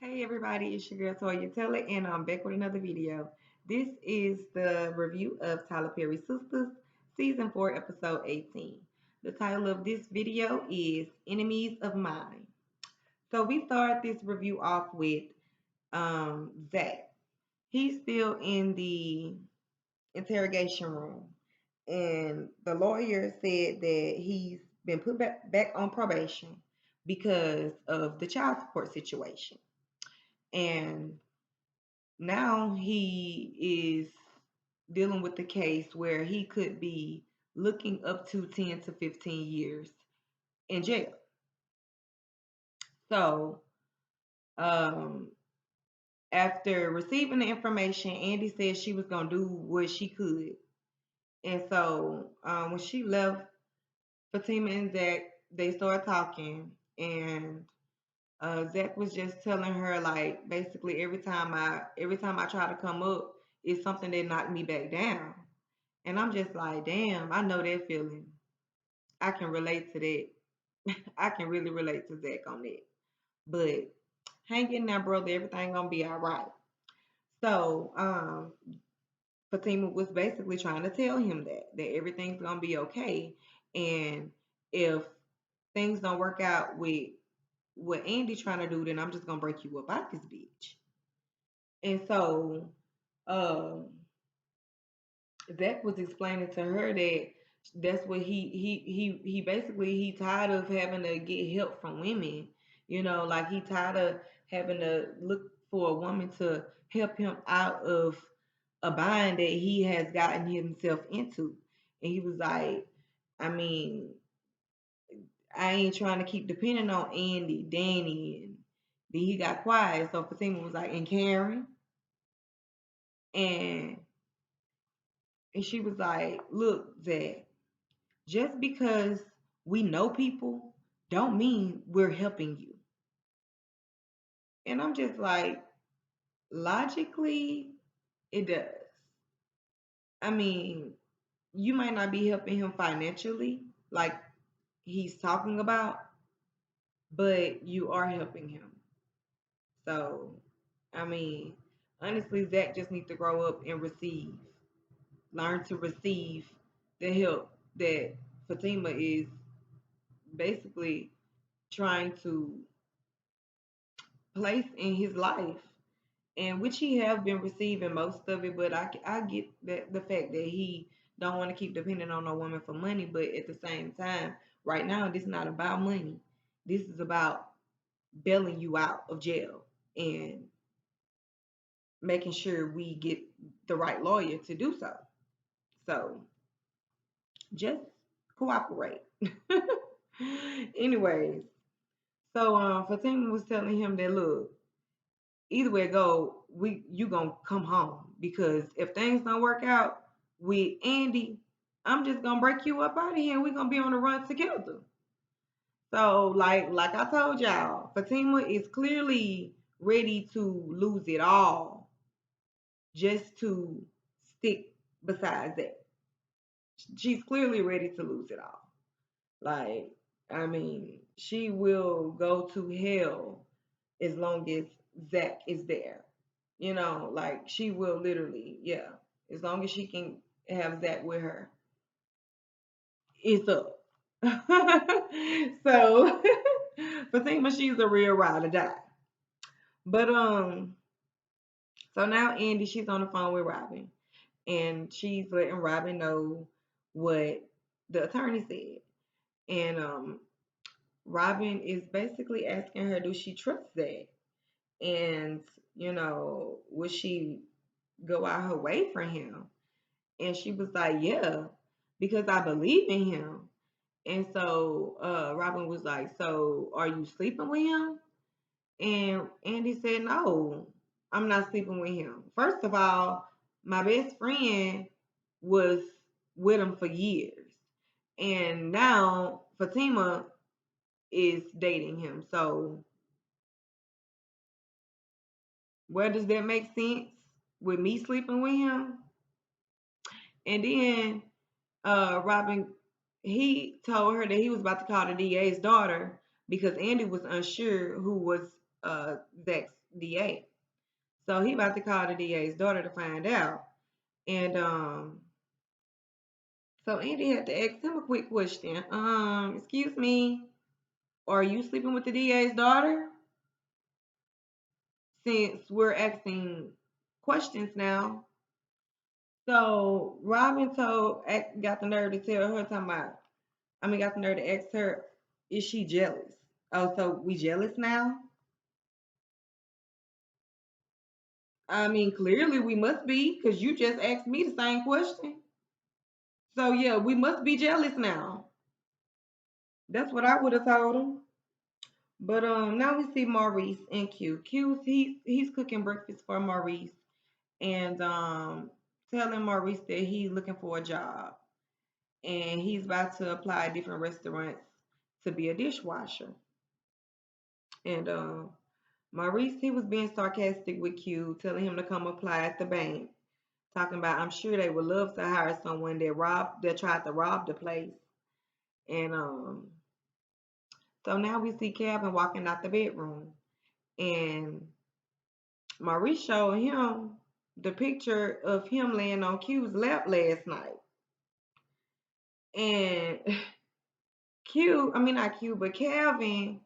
Hey everybody, it's your girl Toya Taylor, and I'm back with another video. This is the review of Tyler Perry's Sistas, Season 4, Episode 18. The title of this video is Enemies of Mine. So we start this review off with Zach. He's still in the interrogation room, and the lawyer said that he's been put back on probation because of the child support situation. And now he is dealing with the case where he could be looking up to 10 to 15 years in jail. So, um, after receiving the information, Andy said she was going to do what she could. And so, when she left, Fatima and Zach, they started talking. And Zach was just telling her, like, basically every time I try to come up, it's something that knocked me back down. And I'm just like, damn, I know that feeling. I can relate to that. I can really relate to Zach on that. But hang in there, brother. Everything gonna be all right. So, Fatima was basically trying to tell him that everything's gonna be okay, and if things don't work out with what Andy's trying to do, then I'm just gonna break you up out this bitch. And so, um, Zach was explaining to her that that's what he basically he tired of having to get help from women. Like he tired of having to look for a woman to help him out of a bind that he has gotten himself into. And he was like, I mean, I ain't trying to keep depending on Andy, Danny, and then he got quiet. So Fatima was like, and Karen, and and she was like, look, Zach, just because we know people don't mean we're helping you. And I'm just like, logically, it does. I mean, you might not be helping him financially, like he's talking about, but you are helping him. So, I mean, honestly, Zach just needs to grow up and learn to receive the help that Fatima is basically trying to place in his life, and which he have been receiving most of it. But I get that the fact that he don't want to keep depending on a woman for money, but at the same time, right now this is not about money. This is about bailing you out of jail and making sure we get the right lawyer to do so. So just cooperate. Anyways, so Fatima was telling him that, look, either way it go, you gonna come home, because if things don't work out with Andy, I'm just gonna break you up out of here and we're gonna be on the run together. So like I told y'all, Fatima is clearly ready to lose it all just to stick beside that. She's clearly ready to lose it all. Like, I mean, she will go to hell as long as Zach is there. Like she will literally, yeah. As long as she can have Zach with her, it's up. So Fatima, she's a real ride or die. But so now Andy, she's on the phone with Robin, and she's letting Robin know what the attorney said. And Robin is basically asking her, do she trust Zach? And, would she go out her way for him? And she was like, yeah, because I believe in him. And so Robin was like, so are you sleeping with him? And Andy said, no, I'm not sleeping with him. First of all, my best friend was with him for years. And now Fatima is dating him. So where does that make sense with me sleeping with him? And then Robin, he told her that he was about to call the DA's daughter because Andy was unsure who was Zach's DA. So he about to call the DA's daughter to find out. And so Andy had to ask him a quick question. Excuse me, are you sleeping with the DA's daughter? Since we're asking questions now. So Robin got the nerve to tell her, got the nerve to ask her, is she jealous? Oh, so we jealous now? I mean, clearly we must be, because you just asked me the same question. So yeah, we must be jealous now. That's what I would have told him. But now we see Maurice and Q. He's cooking breakfast for Maurice and telling Maurice that he's looking for a job and he's about to apply at different restaurants to be a dishwasher. And Maurice, he was being sarcastic with Q, telling him to come apply at the bank, talking about I'm sure they would love to hire someone that tried to rob the place. And so now we see Calvin walking out the bedroom, and Maurice showed him the picture of him laying on Q's lap last night. And not Q, but Calvin,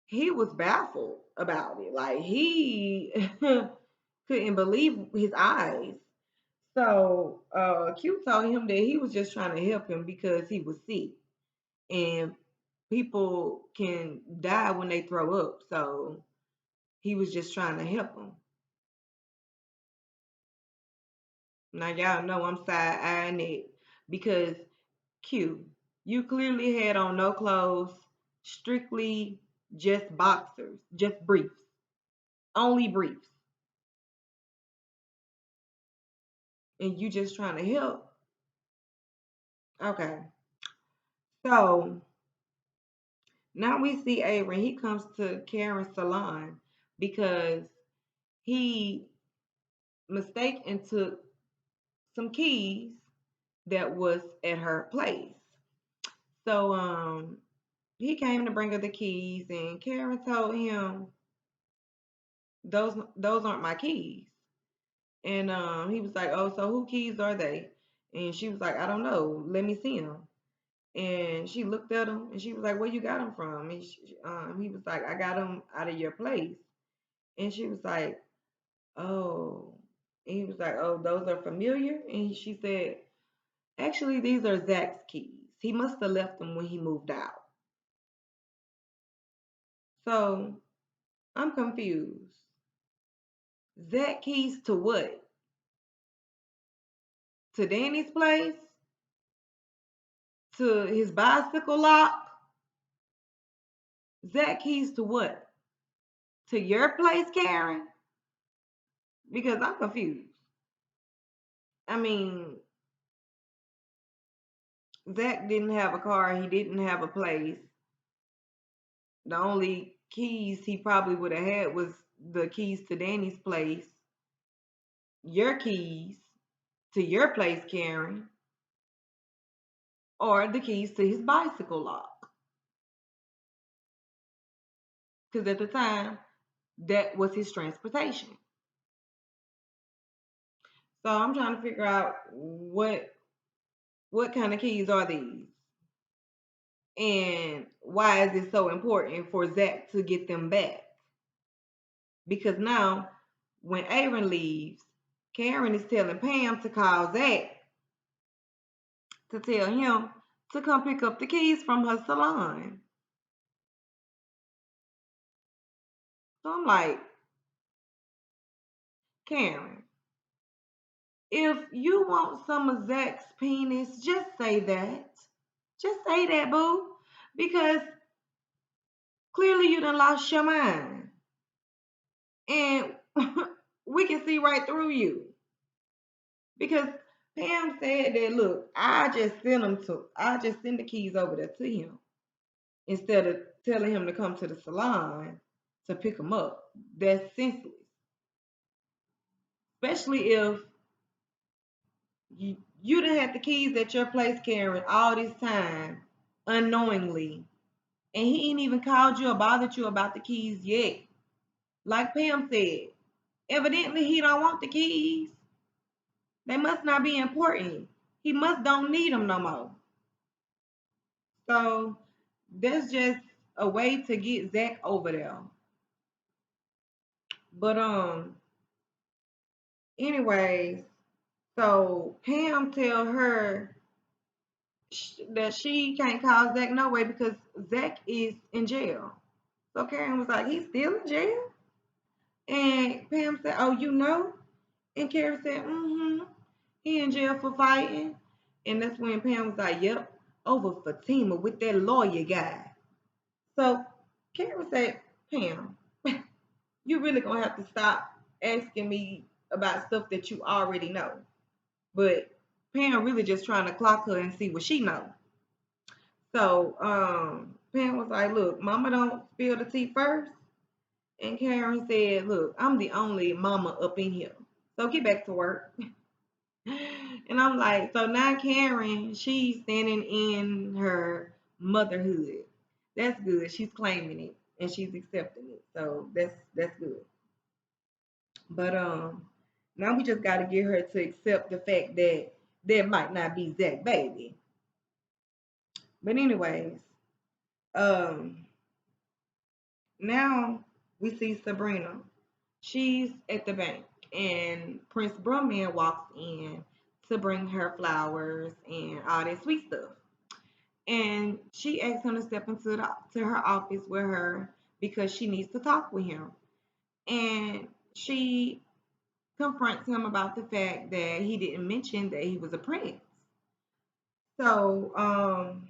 he was baffled about it. Like he couldn't believe his eyes. So Q told him that he was just trying to help him because he was sick. And people can die when they throw up. So he was just trying to help him. Now y'all know I'm side eyeing it because Q, you clearly had on no clothes, strictly just boxers, just briefs, only briefs, and you just trying to help. Okay, so now we see Avery. He comes to Karen's salon because he mistaken took some keys that was at her place. So he came to bring her the keys, and Karen told him those aren't my keys. And he was like, "Oh, so who keys are they?" And she was like, "I don't know. Let me see them." And she looked at them, and she was like, "Where you got them from?" And he was like, "I got them out of your place." And she was like, "Oh." And he was like, "Oh, those are familiar." And she said, "Actually, these are Zach's keys. He must have left them when he moved out." So I'm confused. Zach keys to what? To Danny's place? To his bicycle lock? Zach keys to what? To your place, Karen? Because I'm confused. I mean, Zach didn't have a car. He didn't have a place. The only keys he probably would have had was the keys to Danny's place. Your keys to your place, Karen. Or the keys to his bicycle lock. Because at the time, that was his transportation. So I'm trying to figure out what kind of keys are these? And why is it so important for Zach to get them back? Because now, when Aaron leaves, Karen is telling Pam to call Zach to tell him to come pick up the keys from her salon. So I'm like, Karen, if you want some of Zach's penis, just say that. Just say that, boo. Because clearly you done lost your mind. And we can see right through you. Because Pam said that, look, I just send the keys over there to him instead of telling him to come to the salon to pick them up. That's senseless. Especially if you done had the keys at your place, Karen, all this time, unknowingly. And he ain't even called you or bothered you about the keys yet. Like Pam said, evidently he don't want the keys. They must not be important. He must don't need them no more. So that's just a way to get Zach over there. But anyways, so Pam tell her that she can't call Zach no way because Zach is in jail. So Karen was like, he's still in jail? And Pam said, oh, you know? And Karen said, mm-hmm. He in jail for fighting. And that's when Pam was like, yep, over Fatima with that lawyer guy. So Karen said, Pam, you really gonna have to stop asking me about stuff that you already know. But Pam really just trying to clock her and see what she know. So Pam was like, look, mama don't spill the tea first. And Karen said, look, I'm the only mama up in here. So get back to work. And I'm like, so now Karen, she's standing in her motherhood. That's good. She's claiming it and she's accepting it. So that's good. But now we just gotta get her to accept the fact that there might not be Zach baby. But anyways, um now we see Sabrina. She's at the bank and Prince Brumman walks in to bring her flowers and all that sweet stuff. And she asks him to step into to her office with her because she needs to talk with him. And she confronts him about the fact that he didn't mention that he was a prince. So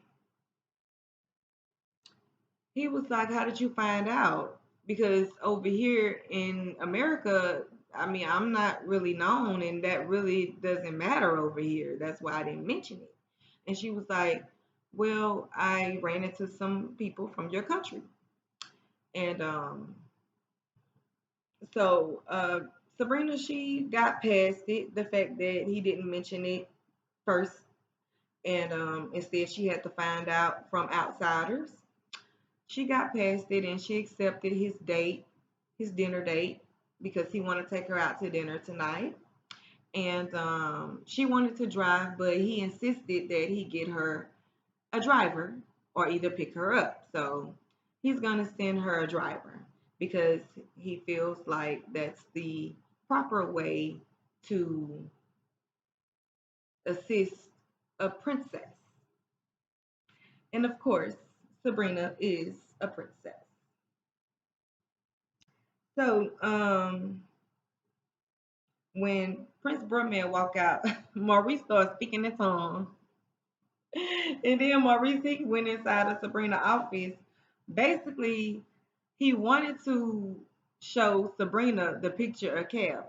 he was like, how did you find out? Because over here in America, I mean, I'm not really known, and that really doesn't matter over here. That's why I didn't mention it. And she was like, well, I ran into some people from your country. And so Sabrina, she got past it, the fact that he didn't mention it first. And instead, she had to find out from outsiders. She got past it and she accepted his date, his dinner date, because he wanted to take her out to dinner tonight. And she wanted to drive, but he insisted that he get her a driver or either pick her up. So he's going to send her a driver because he feels like that's the proper way to assist a princess. And of course, Sabrina is a princess. So, when Prince Brumman walk out, Maurice starts speaking in tongues. And then Maurice he went inside of Sabrina's office. Basically, he wanted to show Sabrina the picture of Calvin.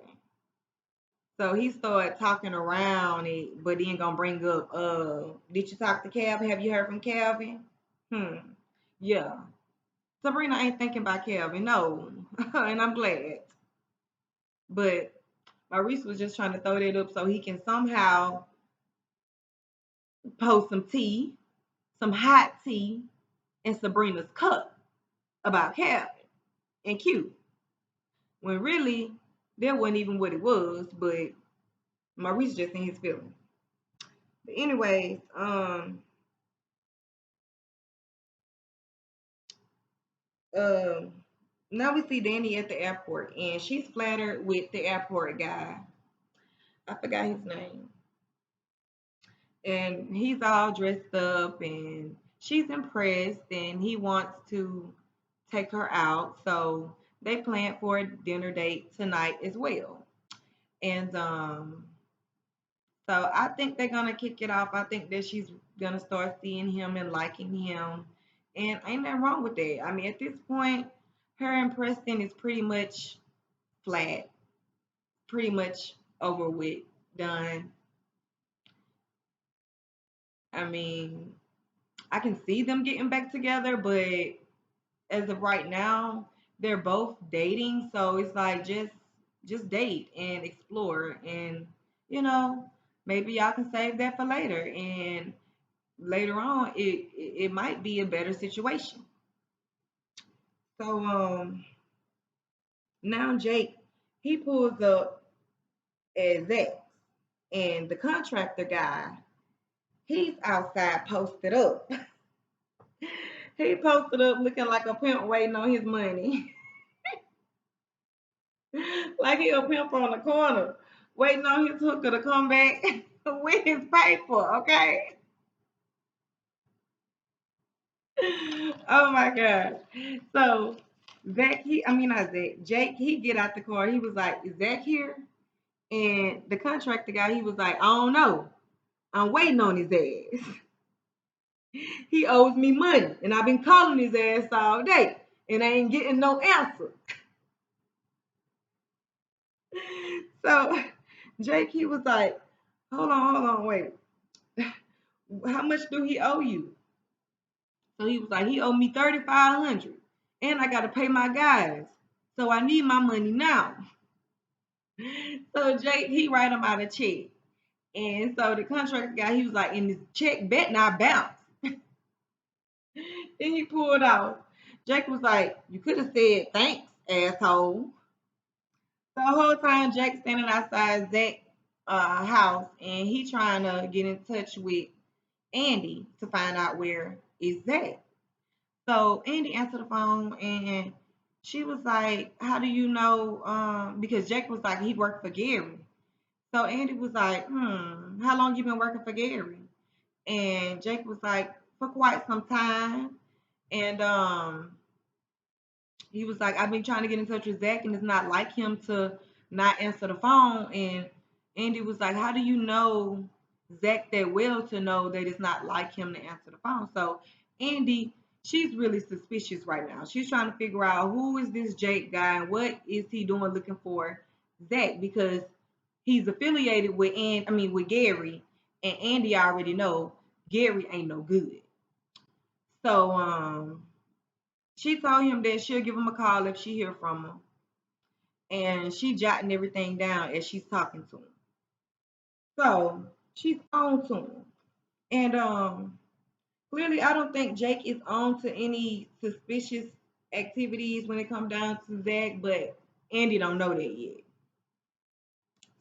So he started talking around it, but he ain't gonna bring up, did you talk to Calvin? Have you heard from Calvin? Hmm. Yeah. Sabrina ain't thinking about Calvin, no. And I'm glad. But Maurice was just trying to throw that up so he can somehow post some tea, some hot tea in Sabrina's cup about Calvin and Q. When really that wasn't even what it was, but Maurice just in his feelings. But anyways, um now we see Danny at the airport and she's flattered with the airport guy. I forgot his name. And he's all dressed up and she's impressed and he wants to take her out. So they plan for a dinner date tonight as well. And so I think they're gonna kick it off. I think that she's gonna start seeing him and liking him. And ain't nothing wrong with that. I mean, at this point, her and Preston is pretty much flat, pretty much over with, done. I mean, I can see them getting back together, but as of right now, they're both dating, so it's like just date and explore and you know, maybe y'all can save that for later and later on it might be a better situation. So Now Jake, he pulls up at Zach, and the contractor guy, he's outside posted up. He posted up looking like a pimp waiting on his money. Like he a pimp on the corner, waiting on his hooker to come back with his paper, okay? Oh my God. So Zach, I mean not Zach, Jake, he get out the car. He was like, "Is Zach here?" And the contractor guy, he was like, "I don't know. I'm waiting on his ass. He owes me money, and I've been calling his ass all day, and I ain't getting no answer." So Jake, he was like, hold on, wait. How much do he owe you?" So he was like, "He owed me 3,500, and I gotta pay my guys. So I need my money now." So Jake, he write him out a check. And so the contractor guy, he was like, "And this check bet not bounce." Then he pulled off. Jake was like, "You could have said thanks, asshole." The whole time Jake standing outside Zach's house, and he trying to get in touch with Andi to find out where is Zach. So Andi answered the phone, and she was like, "How do you know?" Because Jake was like, he worked for Gary. So Andi was like, "How long you been working for Gary?" And Jake was like, "For quite some time." And he was like, "I've been trying to get in touch with Zach, and it's not like him to not answer the phone." And Andy was like, "How do you know Zach that well to know that it's not like him to answer the phone?" So Andy, she's really suspicious right now. She's trying to figure out who is this Jake guy and what is he doing looking for Zach, because he's affiliated with with Gary, and Andy already know Gary ain't no good. So she told him that she'll give him a call if she hear from him, and she jotting everything down as she's talking to him. So she's on to him, and clearly I don't think Jake is on to any suspicious activities when it comes down to Zach, but Andy don't know that yet.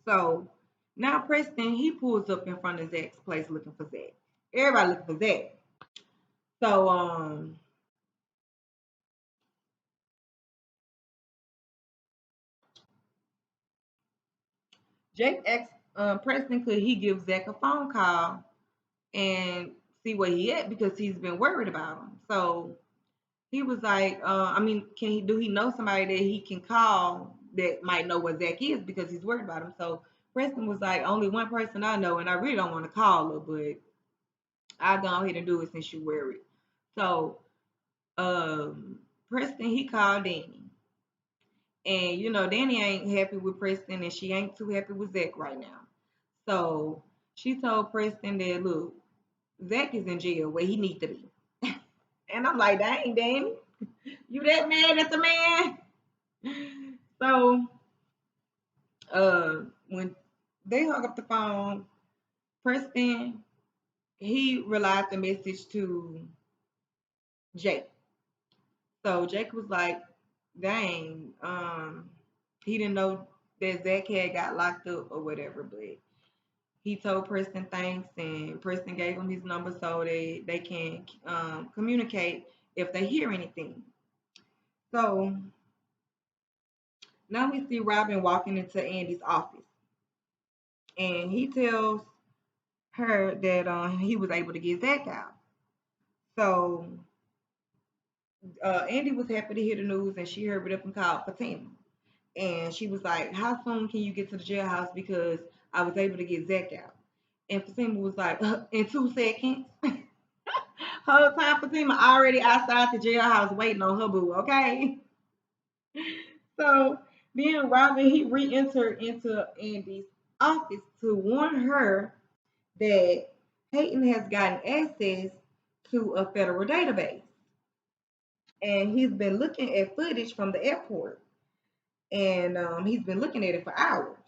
So now Preston, he pulls up in front of Zach's place looking for Zach. Everybody looking for Zach. So Jake asked Preston, could he give Zach a phone call and see where he at, because he's been worried about him. So he was like, can he know somebody that he can call that might know where Zach is, because he's worried about him. So Preston was like, "Only one person I know, and I really don't want to call her, but I'll go ahead and do it since you're worried." So Preston, he called Danny. And Danny ain't happy with Preston, and she ain't too happy with Zach right now. So she told Preston that, "Look, Zach is in jail where he need to be." And I'm like, "Dang, Danny, you that mad at the man?" So when they hung up the phone, Preston, he relayed the message to Jake. So Jake was like, "Dang, he didn't know that Zach had got locked up or whatever," but he told Preston thanks, and Preston gave him his number so they can communicate if they hear anything. So now we see Robin walking into Andy's office, and he tells her that he was able to get Zach out. So Andy was happy to hear the news, and she hurried up and called Fatima. And she was like, "How soon can you get to the jailhouse? Because I was able to get Zach out." And Fatima was like, "In 2 seconds." Whole time Fatima already outside the jailhouse waiting on her boo, okay? So then Robin, he re-entered into Andy's office to warn her that Peyton has gotten access to a federal database. And he's been looking at footage from the airport. And he's been looking at it for hours.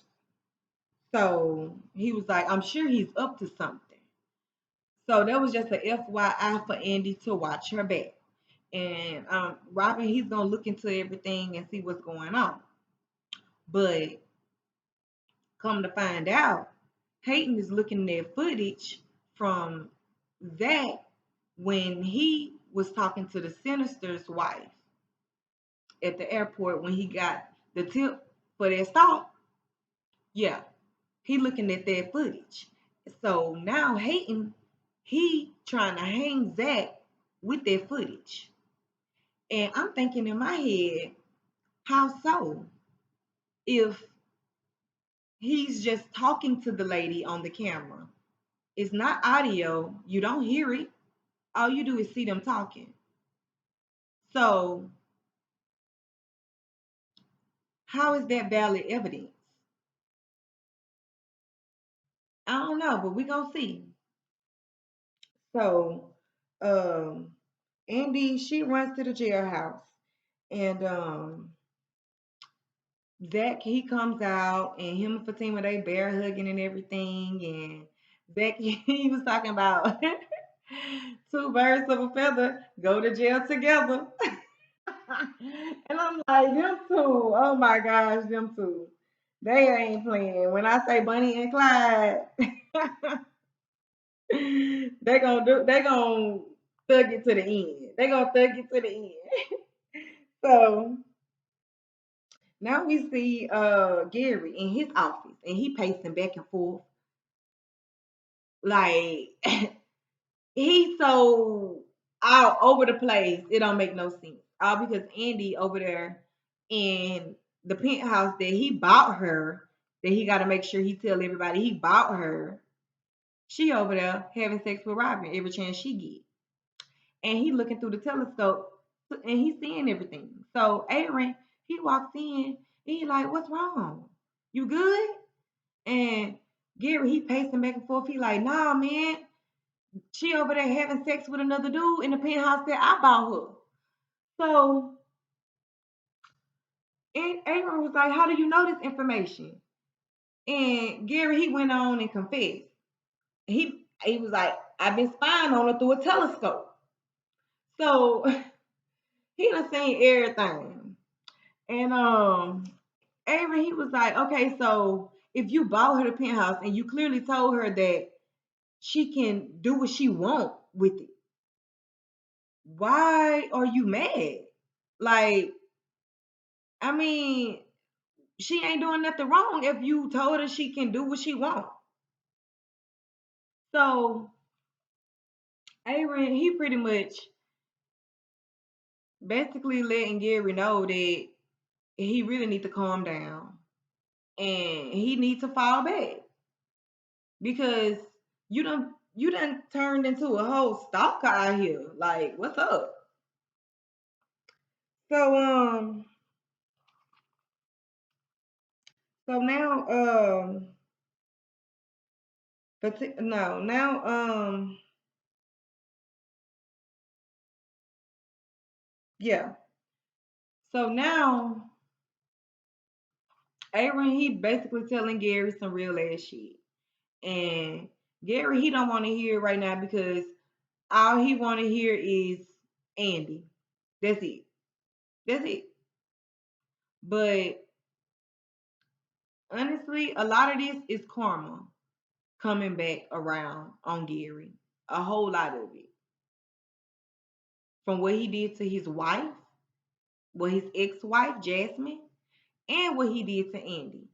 So he was like, "I'm sure he's up to something." So that was just a FYI for Andy to watch her back. And Robin, he's gonna look into everything and see what's going on. But come to find out, Hayden is looking at footage from that when he was talking to the sinister's wife at the airport when he got the tip for that stalk. Yeah, he looking at that footage. So now Hayden, he trying to hang Zach with that footage. And I'm thinking in my head, how so? If he's just talking to the lady on the camera, it's not audio, you don't hear it. All you do is see them talking. So how is that valid evidence? I don't know, but we gonna see. So um Andy, she runs to the jailhouse, and Zach, he comes out, and him and Fatima, they bear hugging and everything, and Zach, he was talking about two birds of a feather go to jail together. And I'm like, them two, oh my gosh, them two. They ain't playing. When I say Bunny and Clyde, they gonna thug it to the end. They gonna thug it to the end. So now we see Gary in his office, and he pacing back and forth like he's so all over the place. It don't make no sense. All because Andy over there in the penthouse that he bought her, that he got to make sure he tell everybody he bought her. She over there having sex with Robin every chance she get, and he looking through the telescope and he's seeing everything. So Aaron, he walks in and he like, "What's wrong? You good?" And Gary, he pacing back and forth. He like, "Nah, man, she over there having sex with another dude in the penthouse that I bought her." So and Aaron was like, "How do you know this information?" And Gary, he went on and confessed. He was like, "I've been spying on her through a telescope." So he done seen everything. And Aaron, he was like, "Okay, so if you bought her the penthouse and you clearly told her that she can do what she want with it, why are you mad? Like, I mean, she ain't doing nothing wrong if you told her she can do what she want." So Aaron, he pretty much basically letting Gary know that he really need to calm down and he needs to fall back because you done turned into a whole stalker out here. Like, what's up? So so now but no now yeah. So now Aaron, he basically telling Gary some real ass shit. And Gary, he don't want to hear it right now because all he want to hear is Andy. That's it. That's it. But honestly, a lot of this is karma coming back around on Gary. A whole lot of it. From what he did to his wife, well, his ex-wife, Jasmine, and what he did to Andy.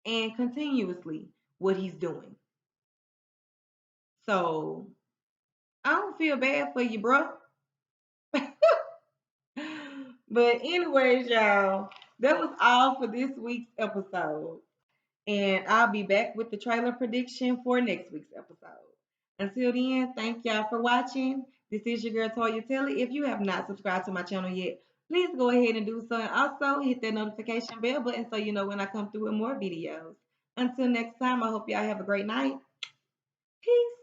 And continuously what he's doing. So I don't feel bad for you, bro. But anyways, y'all, that was all for this week's episode. And I'll be back with the trailer prediction for next week's episode. Until then, thank y'all for watching. This is your girl Toya Telly. If you have not subscribed to my channel yet, please go ahead and do so. And also hit that notification bell button so you know when I come through with more videos. Until next time, I hope y'all have a great night. Peace.